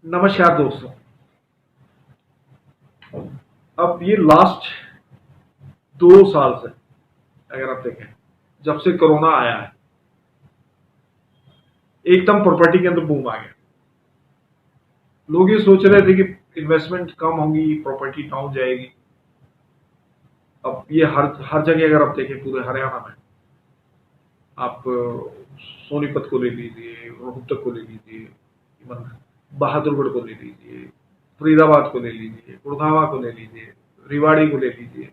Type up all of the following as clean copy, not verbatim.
नमस्कार दोस्तों। अब ये लास्ट 2 साल से अगर आप देखें, जब से कोरोना आया है, एकदम प्रॉपर्टी के अंदर बूम आ गया। लोग ये सोच रहे थे कि इन्वेस्टमेंट कम होगी, प्रॉपर्टी डाउन जाएगी। अब ये हर हर जगह अगर आप देखें, पूरे हरियाणा में आप सोनीपत को ले लीजिए, रोहतक को ले लीजिए, इवन बहादुरगढ़ को ले लीजिए, फरीदाबाद को ले लीजिए, गुड़गांवा को ले लीजिए, रेवाड़ी को ले लीजिए,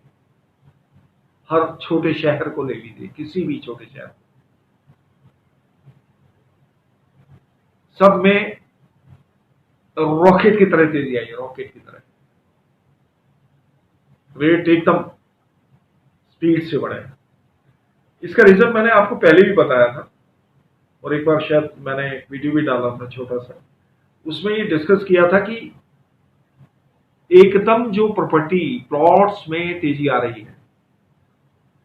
हर छोटे शहर को ले लीजिए, किसी भी छोटे शहर, सब में रॉकेट की तरह तेजी आई है। रॉकेट की तरह रेट एकदम स्पीड से बढ़े। इसका रीजन मैंने आपको पहले भी बताया था, और एक बार शायद मैंने एक वीडियो भी डाला था छोटा सा। उसमें ये डिस्कस किया था कि एकदम जो प्रॉपर्टी प्लॉट्स में तेजी आ रही है,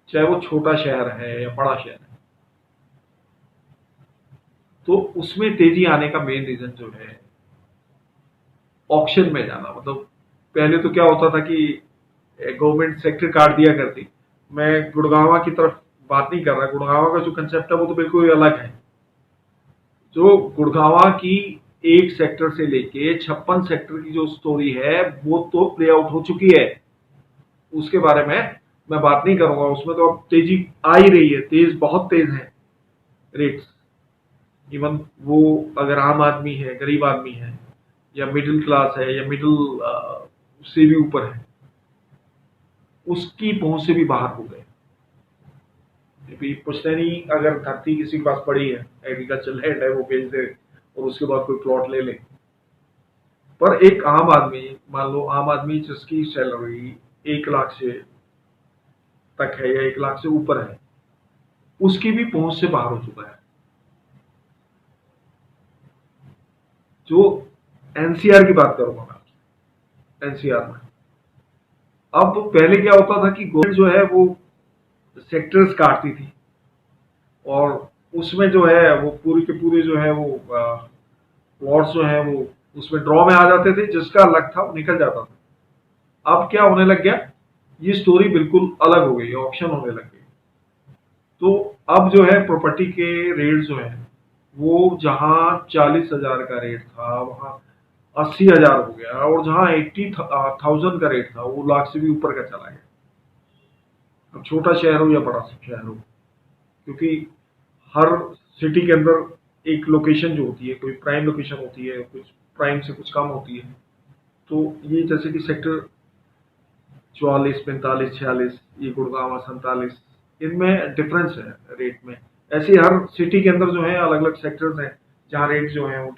चाहे वो छोटा शहर है या बड़ा शहर है, तो उसमें तेजी आने का मेन रीजन जो है ऑक्शन में जाना। मतलब पहले तो क्या होता था कि गवर्नमेंट सेक्टर काट दिया करती। मैं गुड़गांवा की तरफ बात नहीं कर रहा। गुड़गांवा का जो कंसेप्ट है वो तो बिल्कुल ही अलग है। जो गुड़गांवा की एक सेक्टर से लेके 56 सेक्टर की जो स्टोरी है वो तो प्ले आउट हो चुकी है। उसके बारे में मैं बात नहीं करूंगा। उसमें तो अब तेजी आ ही रही है, बहुत तेज है रेट्स। इवन वो अगर आम आदमी है, गरीब आदमी है, या मिडिल क्लास है, या मिडिल से भी ऊपर है, उसकी पहुंच से भी बाहर हो गए। पुश्तैनी अगर धरती किसी के पास पड़ी है, एग्रीकल्चर लैंड है, वो बेच दे और उसके बाद कोई प्लॉट ले ले। पर एक आम आदमी, मान लो आम आदमी जिसकी सैलरी 1 लाख से तक है या 1 लाख से ऊपर है, उसकी भी पहुंच से बाहर हो चुका है। जो एनसीआर की बात करूंगा मैं, एनसीआर में अब पहले क्या होता था कि गवर्नमेंट जो है वो सेक्टर्स काटती थी, और उसमें जो है वो पूरी के पूरे जो है वो प्लॉट्स जो है वो उसमें ड्रॉ में आ जाते थे। जिसका लक था वो निकल जाता था। अब क्या होने लग गया, ये स्टोरी बिल्कुल अलग हो गई, ऑप्शन होने लग गई। तो अब जो है प्रॉपर्टी के रेट जो है वो जहां 40,000 का रेट था वहां 80,000 हो गया, और जहां 80,000 का रेट था वो लाख से भी ऊपर का चला गया। अब छोटा शहर हो या बड़ा शहर हो, क्योंकि हर सिटी के अंदर एक लोकेशन जो होती है, कोई प्राइम लोकेशन होती है, कुछ प्राइम से कुछ कम होती है। तो ये जैसे कि सेक्टर 44, 45, 46, ये गुड़गांव 47, इनमें डिफरेंस है रेट में। ऐसे हर सिटी के अंदर जो है अलग अलग सेक्टर्स हैं जहाँ रेट जो है वो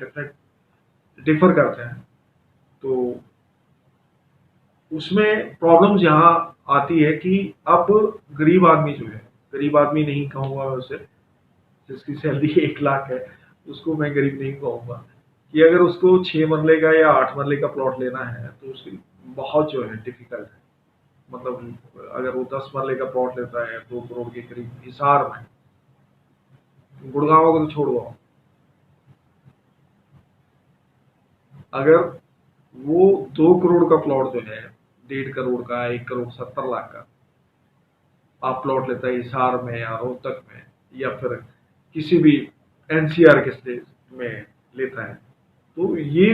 डिफर करते हैं। तो उसमें प्रॉब्लम्स यहाँ आती है कि अब गरीब आदमी जो है, गरीब आदमी नहीं कहूंगा उसे, जिसकी सैलरी 1 लाख है उसको मैं गरीब नहीं कहूंगा, कि अगर उसको 6 मरले का या 8 मरले का प्लॉट लेना है तो उसकी बहुत जो है डिफिकल्ट है। मतलब अगर वो 10 मरले का प्लॉट लेता है 2 करोड़ के करीब हिसार में, गुड़गांव को तो छोड़ो, अगर वो 2 करोड़ का प्लॉट जो है, 1.5 करोड़ का, 1,70,00,000 का आप प्लॉट लेता है हिसार में या रोहतक में या फिर किसी भी एनसीआर के स्टेट में लेता है, तो ये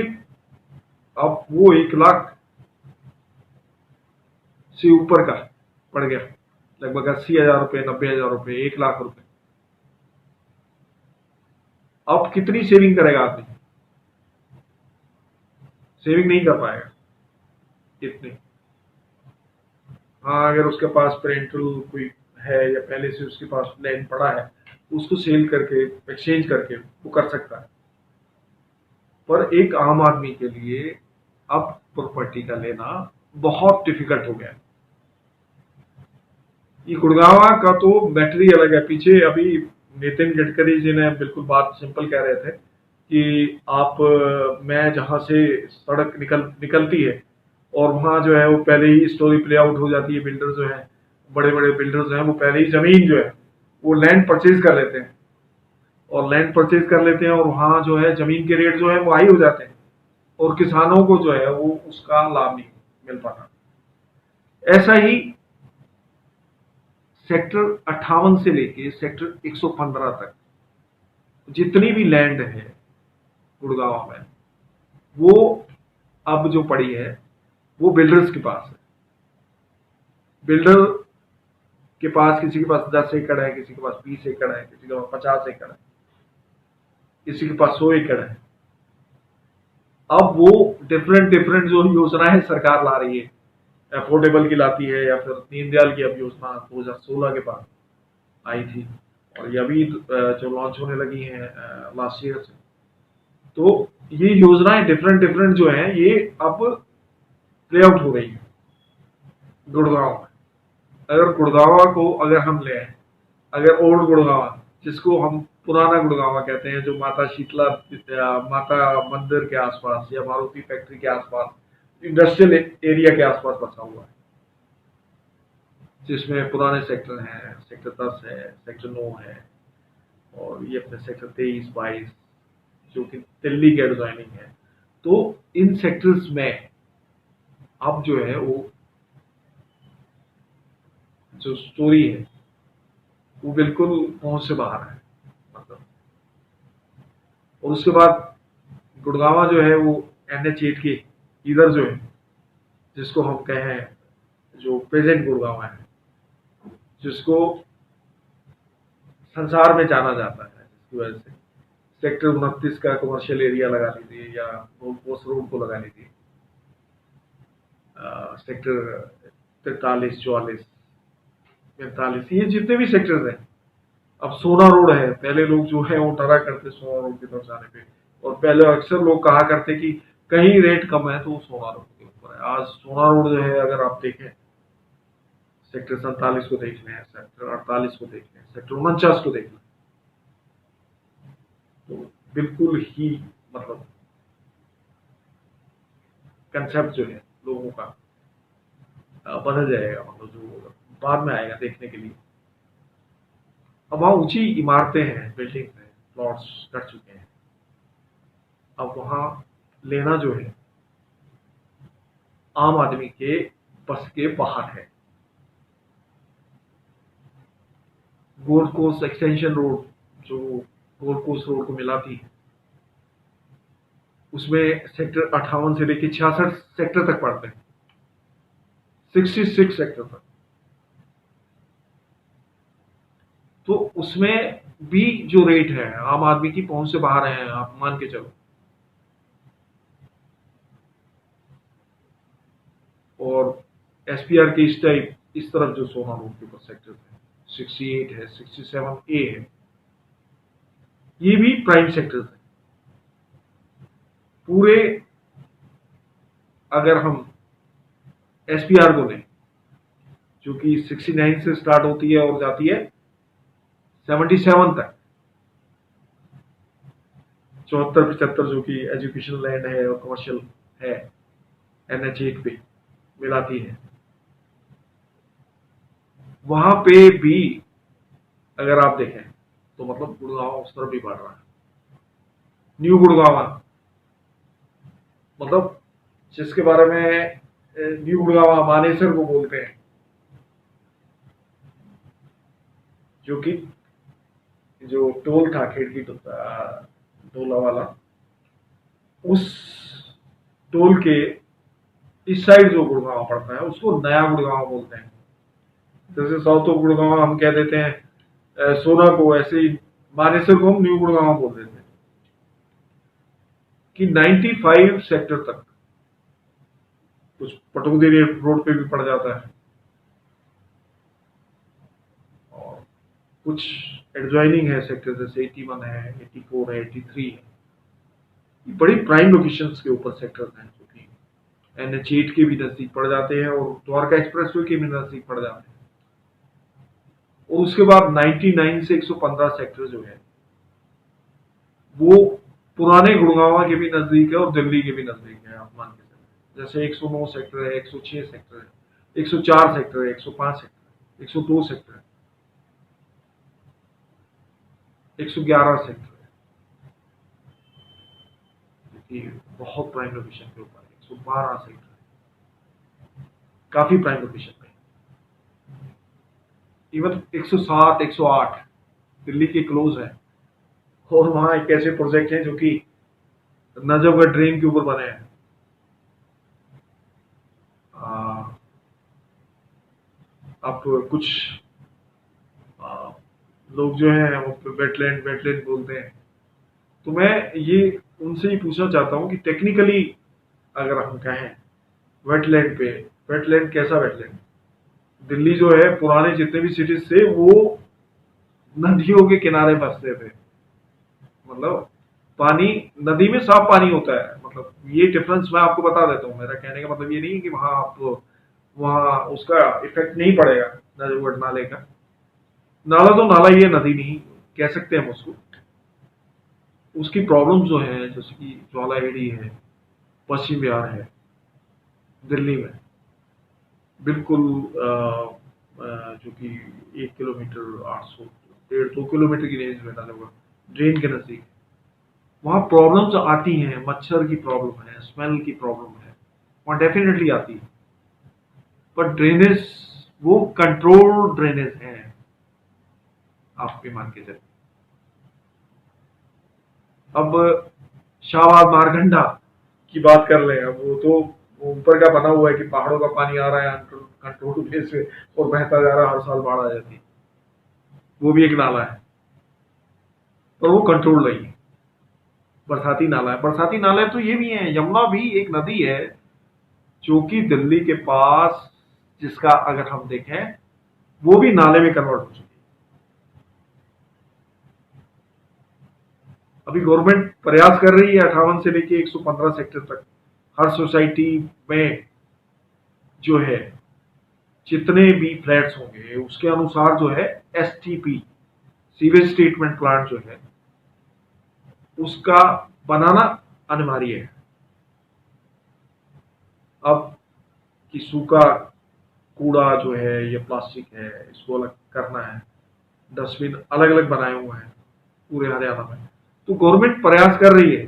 अब वो 1 लाख से ऊपर का पड़ गया, लगभग 80,000 रुपये, 90,000 रुपये, 1 लाख रुपए। अब कितनी सेविंग करेगा आदमी? सेविंग नहीं कर पाएगा इतनी। हाँ, अगर उसके पास पेरेंटल कोई है या पहले से उसके पास लैंड पड़ा है, उसको सेल करके, एक्सचेंज करके वो कर सकता है। पर एक आम आदमी के लिए अब प्रॉपर्टी का लेना बहुत डिफिकल्ट हो गया है। ये गुड़गांवा का तो मैटर ही अलग है। पीछे अभी नितिन गडकरी जी ने बिल्कुल बात सिंपल कह रहे थे कि आप मैं जहां से सड़क निकलती है और वहां जो है वो पहले ही स्टोरी प्ले आउट हो जाती है। बिल्डर जो है, बड़े बड़े बिल्डर जो है, वो पहले ही जमीन जो है वो लैंड परचेज कर लेते हैं, और लैंड परचेज कर लेते हैं, और वहां जो है जमीन के रेट जो है वो हाई हो जाते हैं। और किसानों को जो है वो उसका लाभ नहीं मिल पाता। ऐसा ही सेक्टर 58 से लेके सेक्टर 115 तक जितनी भी लैंड है गुड़गांव में, वो अब जो पड़ी है वो बिल्डर्स के पास है। बिल्डर के पास, किसी के पास 10 एकड़ है, किसी के पास 20 एकड़ है, किसी के पास 50 एकड़ है, किसी के पास 100 एकड़ है। अब वो डिफरेंट डिफरेंट जो योजनाएं सरकार ला रही है, अफोर्डेबल की लाती है, या फिर दीनदयाल की अब योजना 2016 के बाद आई थी, और ये अभी जो लॉन्च होने लगी है लास्ट ईयर से। तो ये योजनाएं डिफरेंट डिफरेंट जो है ये अब प्ले आउट हो रही है गुड़गांव में। अगर गुड़गांव को अगर हम ले आए, अगर ओल्ड गुड़गांव जिसको हम पुराना गुड़गांव कहते हैं, जो माता शीतला माता मंदिर के आसपास या मारुति फैक्ट्री के आसपास इंडस्ट्रियल एरिया के आसपास बसा हुआ है, जिसमें पुराने सेक्टर हैं, सेक्टर 10 है, सेक्टर 9 है, और ये अपने सेक्टर 23-22 जो कि दिल्ली के एडजॉइनिंग है। तो इन सेक्टर्स में अब जो है वो जो स्टोरी है वो बिल्कुल पहुंच से बाहर है, मतलब। और उसके बाद गुड़गांवा जो है वो NH8 के इधर जो है, जिसको हम कहें जो प्रेजेंट गुड़गांवा है, जिसको संसार में जाना जाता है, जिसकी वजह से सेक्टर 29 का कमर्शियल एरिया लगा लीजिए, या गोल्ड रोड को लगा लीजिए, सेक्टर 43, 44, 45, ये जितने भी सेक्टर्स हैं। अब सोना रोड है, पहले लोग जो है वो डरा करते सोना रोड की तरफ जाने पे, और पहले अक्सर लोग कहा करते कि कहीं रेट कम है तो वो सोना रोड के ऊपर है। आज सोना रोड जो है, अगर आप देखें, सेक्टर 47 को देख लें, सेक्टर 48 को देख लें, सेक्टर 49 को देख लें, तो बिल्कुल ही मतलब कंसेप्ट जो है लोगों का बदल जाएगा, मतलब जो बाद में आएगा देखने के लिए। अब वहां ऊंची इमारतें हैं, बिल्डिंग्स हैं, प्लॉट्स कट चुके हैं। अब वहां लेना जो है आम आदमी के बस के बाहर है। गोल्ड कोस्ट एक्सटेंशन रोड, जो गोल्ड कोस्ट रोड को मिलाती है, उसमें सेक्टर 58 से लेकर 66 सेक्टर तक पड़ते हैं, 66 सेक्टर तक। तो उसमें भी जो रेट है आम आदमी की पहुंच से बाहर है, आप मान के चलो। और SPR के इस टाइप, इस तरफ जो सोना रोड के ऊपर सेक्टर है, 68 है, 67A है, ये भी प्राइम सेक्टर्स है पूरे। अगर हम SPR को लें, जो कि 69 से स्टार्ट होती है और जाती है 77 तक, 74-75 जो कि एजुकेशनल लैंड है और कमर्शियल है, NH8 पे मिलाती है। वहां पे भी अगर आप देखें तो मतलब गुड़गांव उस तरफ भी बढ़ रहा है। न्यू गुड़गांवा, मतलब जिसके बारे में न्यू गुड़गांवा मानेसर को बोलते हैं, जो कि जो टोल था खिड़की टोला वाला, उस टोल के इस साइड जो गुड़गांव पड़ता है उसको नया गुड़गांव बोलते हैं। जैसे साउथ ऑफ गुड़गांव हम कह देते हैं सोना को, ऐसे ही मानेसर को हम न्यू गुड़गांव बोल देते हैं। कि 95 सेक्टर तक, कुछ पटौदी रोड पे भी पड़ जाता है, और कुछ एडजॉइनिंग है सेक्टर, जैसे 81 है, 84 है, 83 है। बड़ी प्राइम लोकेशंस के ऊपर सेक्टर्स हैं, जो कि NH8 के भी नजदीक पड़ जाते हैं और द्वारका एक्सप्रेसवे के भी नजदीक पड़ जाते हैं। और उसके बाद 99 से 115 सेक्टर जो है वो पुराने गुड़गांवा के भी नजदीक है और दिल्ली के भी नजदीक है, आप मान के चलिए। जैसे 109 सेक्टर है, 106 सेक्टर है, 104 सेक्टर है, 105 सेक्टर है, 102 सेक्टर है, 111 सेक्टर है, ये बहुत प्राइम लोकेशन के ऊपर है, 112 सेक्टर, काफी प्राइम लोकेशन पे। इवन 107, 108 दिल्ली के क्लोज है। और वहां एक ऐसे प्रोजेक्ट हैं जो कि नजफगढ़ ड्रेन के ऊपर बने हैं। अब कुछ आ, लोग जो हैं वो वेटलैंड वेटलैंड बोलते हैं। तो मैं ये उनसे ही पूछना चाहता हूँ कि टेक्निकली अगर हम कहें वेटलैंड पे, वेटलैंड कैसा वेटलैंड? दिल्ली जो है पुराने जितने भी सिटीज थे वो नदियों के किनारे बसते थे। मतलब पानी, नदी में साफ पानी होता है। मतलब ये डिफरेंस मैं आपको बता देता हूँ। मेरा कहने का मतलब ये नहीं है कि वहां आप, वहां उसका इफेक्ट नहीं पड़ेगा नजफगढ़ नाले का। नाला तो नाला ही है, नदी नहीं कह सकते हम उसको। उसकी प्रॉब्लम जो है जैसे कि ज्वाला एडी है, पश्चिम बिहार है दिल्ली में, बिल्कुल जो कि 1 किलोमीटर 800, 1.5 2 किलोमीटर की रेंज में डाले हुआ ड्रेन के नजदीक। वहां प्रॉब्लम्स आती हैं, मच्छर की प्रॉब्लम है, स्मेल की प्रॉब्लम है, वहां डेफिनेटली आती है। पर ड्रेनेज वो कंट्रोल ड्रेनेज है, आप भी मान के चलिए। अब शाहबाद मारकंडा की बात कर ले, अब वो तो ऊपर का बना हुआ है कि पहाड़ों का पानी आ रहा है कंट्रोल बेस से और बहता जा रहा है, हर साल बाढ़ आ जाती है। वो भी एक नाला है पर वो कंट्रोल नहीं है। बरसाती नाला है, बरसाती नाले तो ये भी है, यमुना भी एक नदी है जो कि दिल्ली के पास, जिसका अगर हम देखें वो भी नाले में कन्वर्ट हो चुकी है। अभी गवर्नमेंट प्रयास कर रही है 58 से लेके 115 सेक्टर तक हर सोसाइटी में जो है जितने भी फ्लैट्स होंगे उसके अनुसार जो है एसटीपी, सीवेज ट्रीटमेंट प्लांट जो है उसका बनाना अनिवार्य है। अब कि सूखा कूड़ा जो है या प्लास्टिक है इसको अलग करना है, डस्टबिन अलग अलग बनाए हुए हैं पूरे हरियाणा में। तो गवर्नमेंट प्रयास कर रही है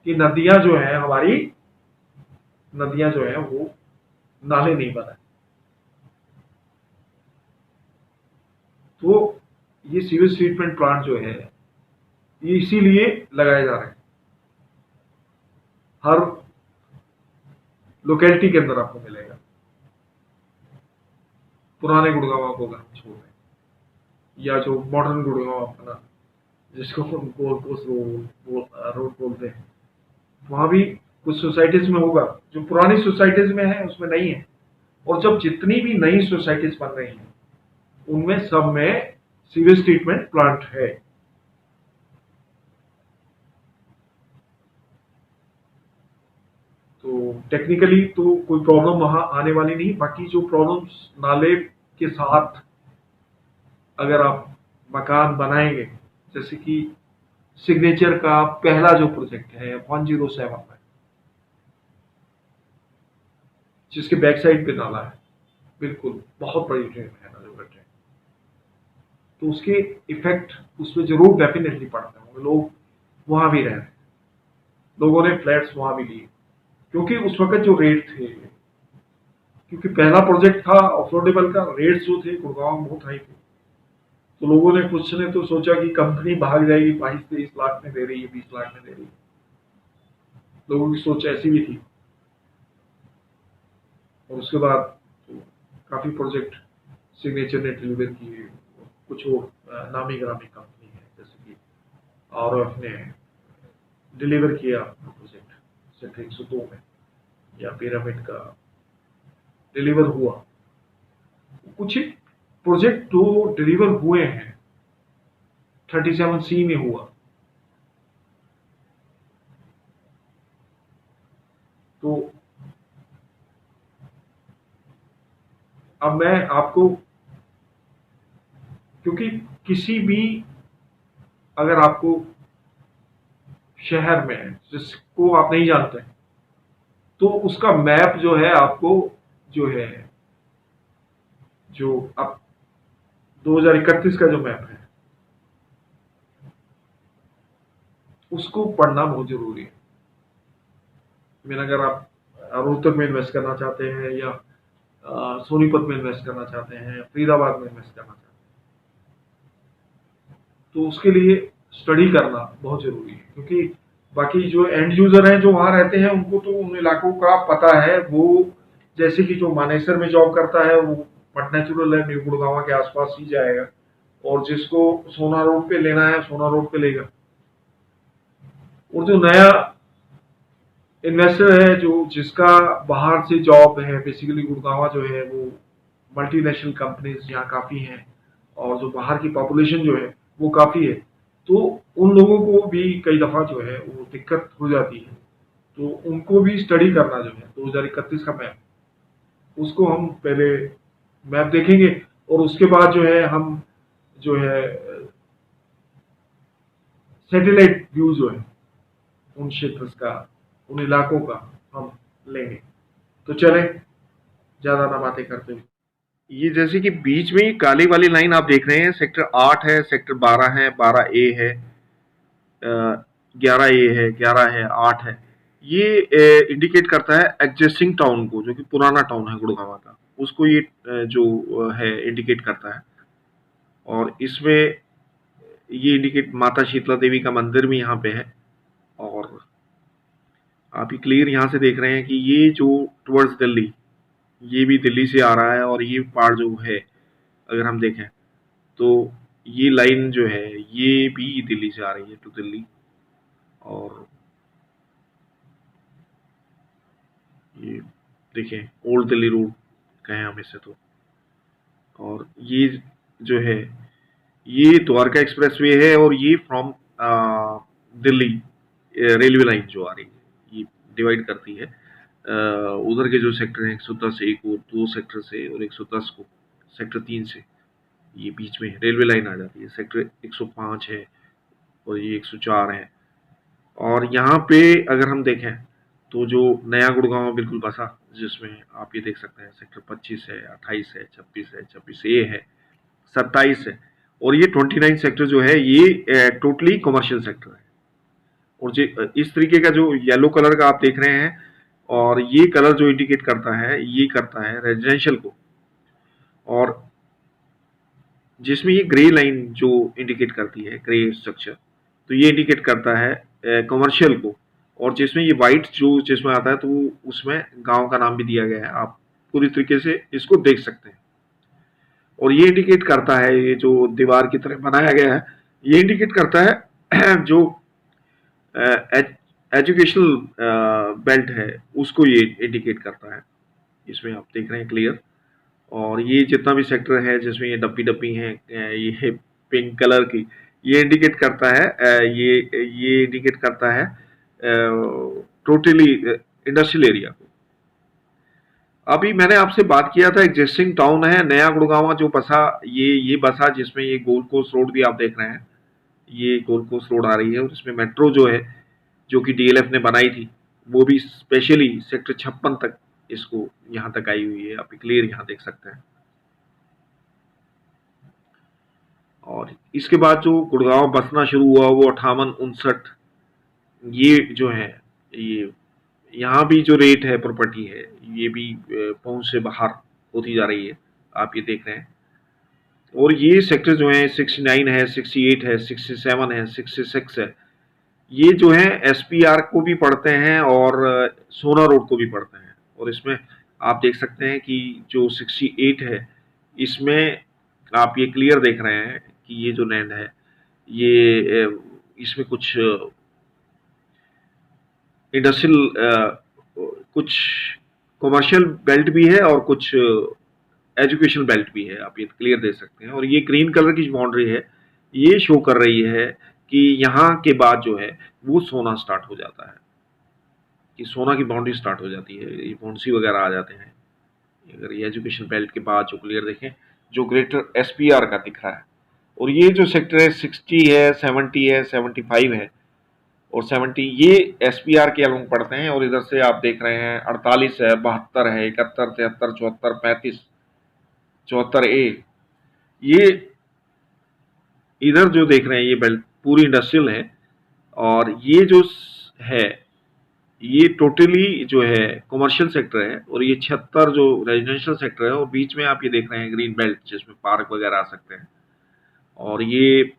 कि नदियां जो है हमारी, नदियां जो है वो नाले नहीं बनाए। तो ये सीवेज ट्रीटमेंट प्लांट जो है ये इसीलिए लगाए जा रहे हैं हर लोकेलिटी के अंदर। आपको मिलेगा पुराने गुड़गांव को अगर हम छोड़ दें, या जो मॉडर्न गुड़गांव अपना जिसको हम गोल कोस्ट रोड बोलते हैं, वहां भी कुछ सोसाइटीज में होगा जो पुरानी सोसाइटीज में है उसमें नहीं है। और जब जितनी भी नई सोसाइटीज बन रही हैं उनमें सब में सीवेज ट्रीटमेंट प्लांट है। तो टेक्निकली तो कोई प्रॉब्लम वहां आने वाली नहीं। बाकी जो प्रॉब्लम्स नाले के साथ अगर आप मकान बनाएंगे, जैसे कि सिग्नेचर का पहला जो प्रोजेक्ट है 107 में, जिसके बैक साइड पे नाला है, बिल्कुल बहुत बड़ी ड्रेन है नजफगढ़ ड्रेन। तो उसके इफेक्ट उसमें जरूर डेफिनेटली पड़ते होंगे। लोग वहां भी रह रहे हैं, लोगों ने फ्लैट्स वहां भी लिए क्योंकि उस वक्त जो रेट थे, क्योंकि पहला प्रोजेक्ट था अफोर्डेबल का, रेट जो थे गुड़गांव में बहुत हाई थे। तो लोगों ने, कुछ ने तो सोचा कि कंपनी भाग जाएगी, 22-23 लाख में दे रही है, 20 लाख में दे रही है। लोगों की सोच ऐसी भी थी। और उसके बाद तो काफी प्रोजेक्ट सिग्नेचर ने डिलीवर किए। कुछ और नामी ग्रामी कंपनी है जैसे कि आरएफ ने डिलीवर किया प्रोजेक्ट सेक्टर 102 में, या पिरामिड का डिलीवर हुआ। कुछ प्रोजेक्ट जो डिलीवर हुए हैं, 37C में हुआ। तो अब मैं आपको, क्योंकि किसी भी, अगर आपको शहर में जिसको आप नहीं जानते तो उसका मैप जो है आपको, जो है, जो अब 2031 का जो मैप है उसको पढ़ना बहुत जरूरी है। मीन अगर आप रोहतक में इन्वेस्ट करना चाहते हैं या सोनीपत में इन्वेस्ट करना चाहते हैं, फरीदाबाद में इन्वेस्ट करना चाहते हैं, तो उसके लिए स्टडी करना बहुत जरूरी है, क्योंकि बाकी जो एंड यूजर हैं जो वहां रहते हैं उनको तो उन इलाकों का पता है। वो जैसे कि जो मानेसर में जॉब करता है वो बट नेचुरल है न्यू गुड़गांव के आसपास ही जाएगा, और जिसको सोना रोड पे लेना है सोना रोड पे लेगा। और जो नया इन्वेस्टर है जो जिसका बाहर से जॉब है, बेसिकली गुड़गांव जो है वो मल्टीनेशनल कंपनीज यहाँ काफी हैं, और जो बाहर की पॉपुलेशन जो है वो काफी है, तो उन लोगों को भी कई दफा जो है वो दिक्कत हो जाती है। तो उनको भी स्टडी करना जो है 2031 का मैप, उसको हम पहले मैप देखेंगे, और उसके बाद जो है हम जो है सैटेलाइट व्यू जो है उन क्षेत्र का, उन इलाकों का हम लेंगे। तो चले ज्यादा ना बातें करते हुए, ये जैसे कि बीच में ही काली वाली लाइन आप देख रहे हैं, सेक्टर 8 है, सेक्टर 12 है, 12A है, 11A है, 11 है, 8 है। ये इंडिकेट करता है एग्जिस्टिंग टाउन को, जो कि पुराना टाउन है गुड़गांव का, उसको ये जो है इंडिकेट करता है। और इसमें ये इंडिकेट माता शीतला देवी का मंदिर भी यहाँ पे है। और आप ये क्लियर यहाँ से देख रहे हैं कि ये जो टुवर्ड्स दिल्ली, ये भी दिल्ली से आ रहा है, और ये पार्ट जो है अगर हम देखें तो ये लाइन जो है ये भी दिल्ली से आ रही है टू दिल्ली। और ये देखें ओल्ड दिल्ली रोड कहें हम इसे तो। और ये जो है ये द्वारका एक्सप्रेसवे है, और ये फ्रॉम दिल्ली रेलवे लाइन जो आ रही है ये डिवाइड करती है उधर के जो सेक्टर हैं 110 एक और 2 सेक्टर से, और 110 को सेक्टर 3 से, ये बीच में रेलवे लाइन आ जाती है। सेक्टर 105 है और ये 104 है। और यहाँ पे अगर हम देखें तो जो नया गुड़गांव बिल्कुल बसा, जिसमें आप ये देख सकते हैं सेक्टर 25 है, 28 है, 26 है, 26A है, 27 है, और ये 29 सेक्टर जो है ये टोटली कमर्शियल सेक्टर है। और जो इस तरीके का जो येलो कलर का आप देख रहे हैं, और ये कलर जो इंडिकेट करता है ये करता है रेजिडेंशियल को, और जिसमें ये ग्रे लाइन जो इंडिकेट करती है ग्रे स्ट्रक्चर, तो ये इंडिकेट करता है कमर्शियल को। और जिसमें ये वाइट जो जिसमें आता है तो उसमें गांव का नाम भी दिया गया है, आप पूरी तरीके से इसको देख सकते हैं। और ये इंडिकेट करता है, ये जो दीवार की तरह बनाया गया है ये इंडिकेट करता है जो एजुकेशनल बेल्ट है उसको ये इंडिकेट करता है। इसमें आप देख रहे हैं क्लियर। और ये जितना भी सेक्टर है जिसमें ये डब्बी डब्बी हैं ये पिंक कलर की, ये इंडिकेट करता है ये इंडिकेट करता है टोटली इंडस्ट्रियल एरिया को। अभी मैंने आपसे बात किया था एग्जिस्टिंग टाउन है नया गुड़गांव जो बसा, ये बसा जिसमें ये गोल्ड कोस्ट रोड भी आप देख रहे हैं, ये गोल्ड कोस्ट रोड आ रही है, और इसमें मेट्रो जो है जो कि डीएलएफ ने बनाई थी वो भी स्पेशली सेक्टर 56 तक इसको यहाँ तक आई हुई है, आप क्लियर यहाँ देख सकते हैं। और इसके बाद जो गुड़गांव बसना शुरू हुआ वो 58-59, ये जो है ये यहाँ भी जो रेट है प्रॉपर्टी है ये भी पहुंच से बाहर होती जा रही है, आप ये देख रहे हैं। और ये सेक्टर जो है 69 है, 68 है, 67 है, 66 है, ये जो है एसपीआर को भी पढ़ते हैं और सोना रोड को भी पढ़ते हैं। और इसमें आप देख सकते हैं कि जो 68 है इसमें आप ये क्लियर देख रहे हैं कि ये जो लैंड है ये इसमें कुछ इंडस्ट्रियल कुछ कमर्शियल बेल्ट भी है और कुछ एजुकेशन बेल्ट भी है, आप ये क्लियर देख सकते हैं। और ये ग्रीन कलर की जो बाउंड्री है ये शो कर रही है कि यहाँ के बाद जो है वो सोना स्टार्ट हो जाता है, कि सोना की बाउंड्री स्टार्ट हो जाती है, ये बॉन्सी वगैरह आ जाते हैं। अगर ये एजुकेशन बेल्ट के बाद जो क्लियर देखें जो ग्रेटर एसपीआर का दिख रहा है। और ये जो सेक्टर है 60 है, 70 है, 75 है और 70 ये एसपीआर के अलॉन्ग पड़ते हैं। और इधर से आप देख रहे हैं 48 है, 72 है, 71, 73, 74, 35, 74A, ये इधर जो देख रहे हैं ये बेल्ट पूरी इंडस्ट्रियल है। और ये जो है ये टोटली जो है कमर्शियल सेक्टर है और ये 76 जो रेजिडेंशियल सेक्टर है और बीच में आप ये देख रहे हैं ग्रीन बेल्ट जिसमें पार्क वगैरह आ सकते हैं। और ये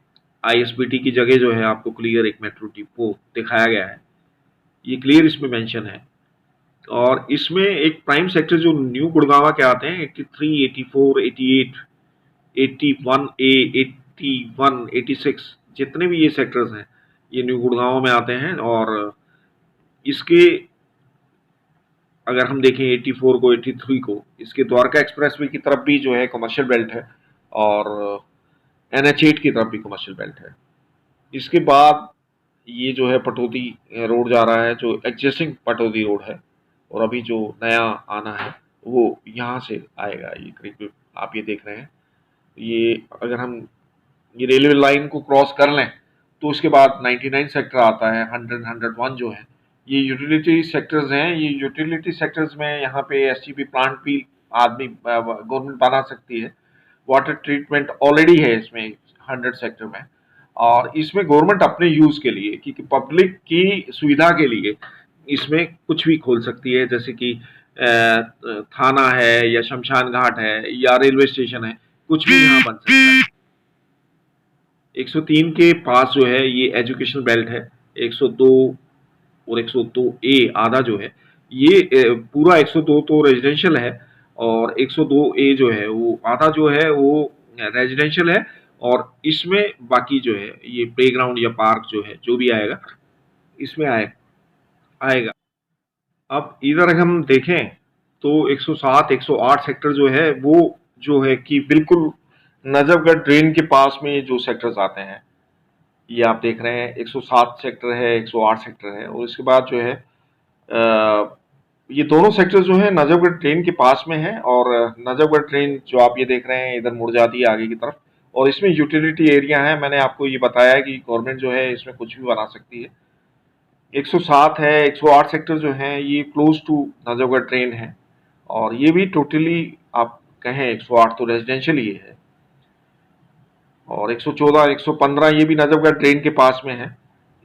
आईएसबीटी की जगह जो है आपको क्लियर एक मेट्रो डिपो दिखाया गया है, ये क्लियर इसमें मेंशन है। और इसमें एक प्राइम सेक्टर जो न्यू गुड़गांव के आते हैं 83, 84, 88, 81 ए, 81, 86 जितने भी ये सेक्टर्स हैं ये न्यू गुड़गांव में आते हैं। और इसके अगर हम देखें 84 को 83 को इसके द्वारका एक्सप्रेसवे की तरफ भी जो है कमर्शियल बेल्ट है और NH8 की तरफ भी कमर्शियल बेल्ट है। इसके बाद ये जो है पटौदी रोड जा रहा है जो एग्जिस्टिंग पटौदी रोड है और अभी जो नया आना है वो यहाँ से आएगा। ये करीब आप ये देख रहे हैं, ये अगर हम ये रेलवे लाइन को क्रॉस कर लें तो उसके बाद 99 सेक्टर आता है, 100, 101 जो है ये यूटिलिटी सेक्टर्स हैं। ये यूटिलिटी सेक्टर्स में यहाँ पे एसटीपी प्लांट भी आदमी गवर्नमेंट बना सकती है। वाटर ट्रीटमेंट ऑलरेडी है इसमें 100 सेक्टर में और इसमें गवर्नमेंट अपने यूज के लिए कि पब्लिक की सुविधा के लिए इसमें कुछ भी खोल सकती है, जैसे कि थाना है या शमशान घाट है या रेलवे स्टेशन है, कुछ भी यहाँ बन सकता है। 103 के पास जो है ये एजुकेशन बेल्ट है। 102 और 102 ए आधा जो है ये पूरा 102 तो रेजिडेंशियल है और 102 ए जो है वो आधा जो है वो रेजिडेंशियल है और इसमें बाकी जो है ये प्लेग्राउंड या पार्क जो है जो भी आएगा इसमें आएगा। अब इधर अगर हम देखें तो 107, 108 सेक्टर जो है वो जो है कि बिल्कुल नजफगढ़ ड्रेन के पास में जो सेक्टर्स आते हैं ये आप देख रहे हैं। 107 सेक्टर है, 108 सेक्टर है और इसके बाद जो है ये दोनों सेक्टर जो है नजफगढ़ ट्रेन के पास में है और नजफगढ़ ट्रेन जो आप ये देख रहे हैं इधर मुड़ जाती है आगे की तरफ और इसमें यूटिलिटी एरिया है। मैंने आपको ये बताया है कि गवर्नमेंट जो है इसमें कुछ भी बना सकती है। 107 है, 108 सेक्टर जो है ये क्लोज टू नजफगढ़ ट्रेन है और ये भी टोटली आप कहें 108 तो रेजिडेंशियल ही है और 114, 115 ये भी नजफगढ़ ट्रेन के पास में है।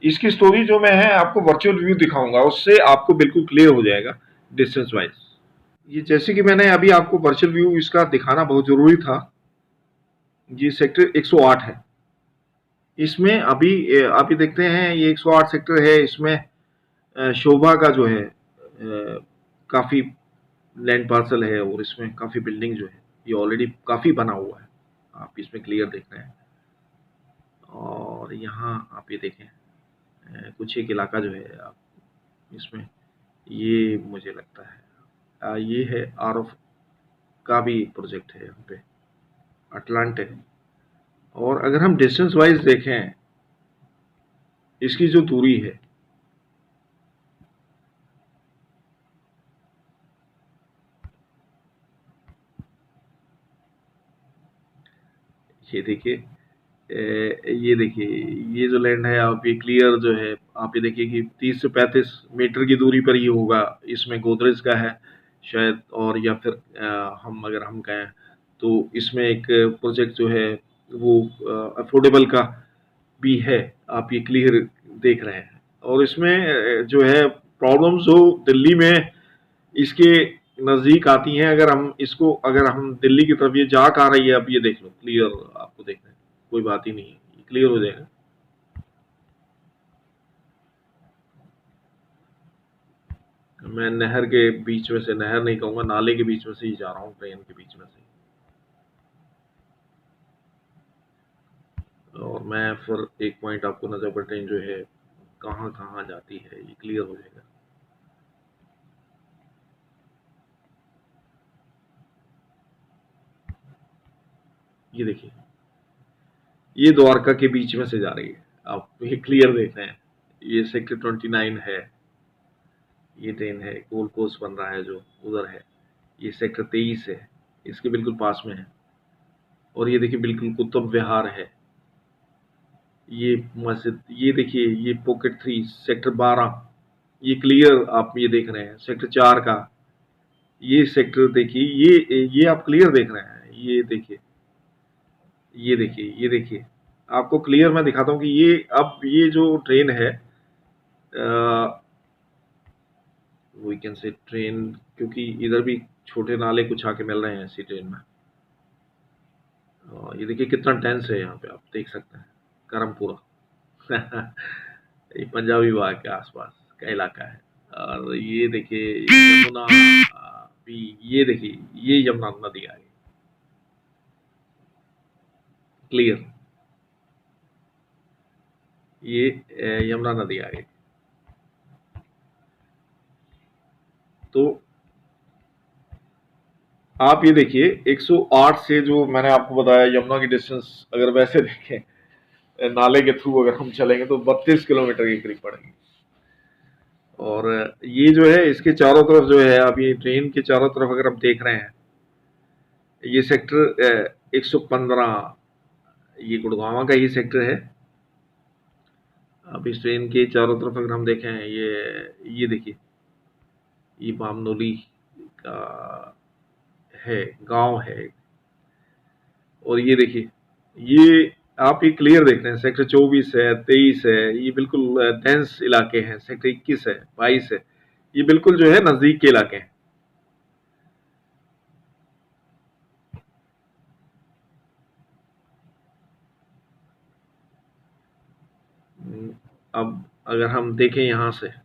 इसकी स्टोरी जो मैं है आपको वर्चुअल व्यू दिखाऊंगा, उससे आपको बिल्कुल क्लियर हो जाएगा डिस्टेंस वाइज। ये जैसे कि मैंने अभी आपको वर्चुअल व्यू इसका दिखाना बहुत जरूरी था। ये सेक्टर 108 है, इसमें अभी आप ये देखते हैं ये 108 सेक्टर है। इसमें शोभा का जो है काफी लैंड पार्सल है और इसमें काफी बिल्डिंग जो है ये ऑलरेडी काफी बना हुआ है, आप इसमें क्लियर देख रहे हैं। और यहाँ आप ये देखें कुछ एक इलाका जो है आप इसमें ये मुझे लगता है ये है RF का भी प्रोजेक्ट है यहाँ पे अटलांट है। और अगर हम डिस्टेंस वाइज देखें इसकी जो दूरी है ये देखिए ये जो लैंड है आप ये क्लियर जो है आप ये देखिए कि 30 से 35 मीटर की दूरी पर ये होगा। इसमें गोदरेज का है शायद और या फिर हम अगर हम कहें तो इसमें एक प्रोजेक्ट जो है वो अफोर्डेबल का भी है, आप ये क्लियर देख रहे हैं। और इसमें जो है प्रॉब्लम्स जो दिल्ली में इसके नज़दीक आती हैं, अगर हम दिल्ली की तरफ ये जाक आ रही है, अब ये देख लो क्लियर आपको देख रहे हैं, कोई बात ही नहीं है, ये क्लियर हो जाएगा। मैं नहर के बीच में से, नहर नहीं कहूँगा, नाले के बीच में से ही जा रहा हूँ, ट्रेन के बीच में से। और मैं फिर एक पॉइंट आपको नजर पर ट्रेन जो है कहाँ कहाँ जाती है ये क्लियर हो जाएगा। ये देखिए ये द्वारका के बीच में से जा रही है, आप ये क्लियर देख रहे हैं। ये सेक्टर 29 है, ये ट्रेन है, गोल कोस्ट बन रहा है जो उधर है। ये सेक्टर 23 है, इसके बिल्कुल पास में है। और ये देखिए बिल्कुल कुतुब विहार है, ये मस्जिद, ये देखिए ये पॉकेट 3 सेक्टर 12, ये क्लियर आप ये देख रहे हैं। सेक्टर 4 का ये सेक्टर देखिए, ये आप क्लियर देख रहे हैं। ये देखिए ये देखिए ये देखिए आपको क्लियर मैं दिखाता हूँ कि ये अब ये जो ट्रेन है वी कैन से ट्रेन, क्योंकि इधर भी छोटे नाले कुछ आके मिल रहे हैं इसी ट्रेन में। ये देखिए कितना डेंस है यहाँ पे, आप देख सकते हैं करमपुरा। ये पंजाबी बाग के आसपास का इलाका है। और ये देखिए यमुना भी, ये देखिए ये यमुना नदी आ गई क्लियर, ये यमुना नदी आ गई। तो आप ये देखिए 108 से, जो मैंने आपको बताया यमुना की डिस्टेंस, अगर वैसे देखें नाले के थ्रू अगर हम चलेंगे तो 32 किलोमीटर के करीब पड़ेगी। और ये जो है इसके चारों तरफ जो है, आप ये ट्रेन के चारों तरफ अगर आप देख रहे हैं, ये सेक्टर 115, ये गुड़गांव का ही सेक्टर है। अब इस ट्रेन के चारों तरफ अगर हम देखें, ये देखिए ये बामनोली का है, गांव है। और ये देखिए ये आप ये क्लियर देख रहे हैं, सेक्टर 24 है, 23 है, ये बिल्कुल डेंस इलाके हैं। सेक्टर 21 है, 22 है, ये बिल्कुल जो है नजदीक के इलाके हैं। अब अगर हम देखें यहां से,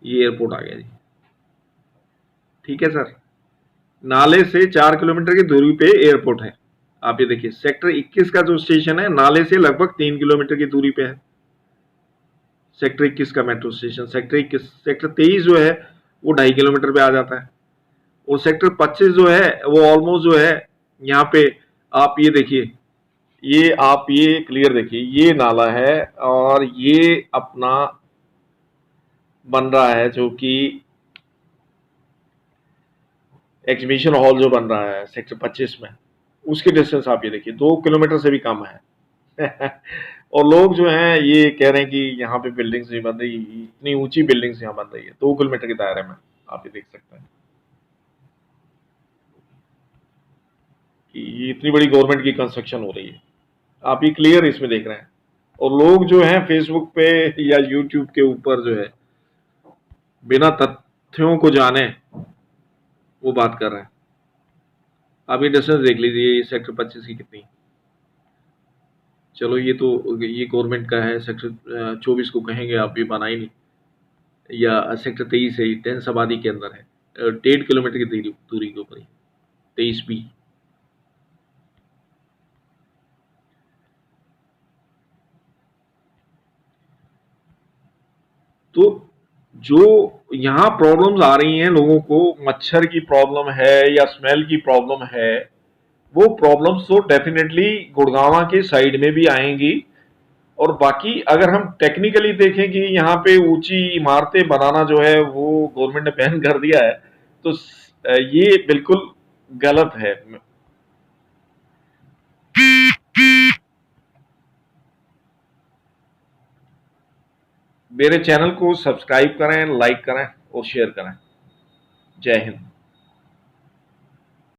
ये एयरपोर्ट आ गया जी। ठीक है सर, नाले से 4 किलोमीटर की दूरी पे एयरपोर्ट है। आप ये देखिए सेक्टर 21 का जो स्टेशन है, नाले से लगभग 3 किलोमीटर की दूरी पे है सेक्टर 21 का मेट्रो स्टेशन। सेक्टर 21, सेक्टर 23 जो है वो 2.5 किलोमीटर पे आ जाता है। और सेक्टर 25 जो है वो ऑलमोस्ट जो है यहाँ पे, आप ये देखिए, ये आप ये क्लियर देखिए, ये नाला है और ये अपना बन रहा है जो कि एग्जीबिशन हॉल जो बन रहा है सेक्टर 25 में, उसकी डिस्टेंस आप ये देखिए 2 किलोमीटर से भी कम है। और लोग जो हैं ये कह रहे हैं कि यहाँ पे बिल्डिंग्स नहीं बन रही, इतनी ऊंची बिल्डिंग्स यहाँ बन रही है 2 किलोमीटर के दायरे में। आप ये देख सकते हैं कि ये इतनी बड़ी गवर्नमेंट की कंस्ट्रक्शन हो रही है, आप ये क्लियर इसमें देख रहे हैं। और लोग जो हैं फेसबुक पे या यूट्यूब के ऊपर जो है बिना तथ्यों को जाने वो बात कर रहे हैं। आप ये डिस्टेंस देख लीजिए, ये सेक्टर 25 की कितनी। चलो ये तो ये गवर्नमेंट का है, सेक्टर 24 को कहेंगे आप, ये बना ही नहीं। या सेक्टर 23 है, डेंस आबादी के अंदर है, 1.5 किलोमीटर की दूरी के ऊपर ही 23B। तो जो यहाँ प्रॉब्लम्स आ रही हैं लोगों को, मच्छर की प्रॉब्लम है या स्मेल की प्रॉब्लम है, वो प्रॉब्लम्स तो डेफिनेटली गुड़गांव के साइड में भी आएंगी। और बाकी अगर हम टेक्निकली देखें कि यहाँ पे ऊंची इमारतें बनाना जो है वो गवर्नमेंट ने बैन कर दिया है, तो ये बिल्कुल गलत है। मेरे चैनल को सब्सक्राइब करें, लाइक करें और शेयर करें। जय हिंद।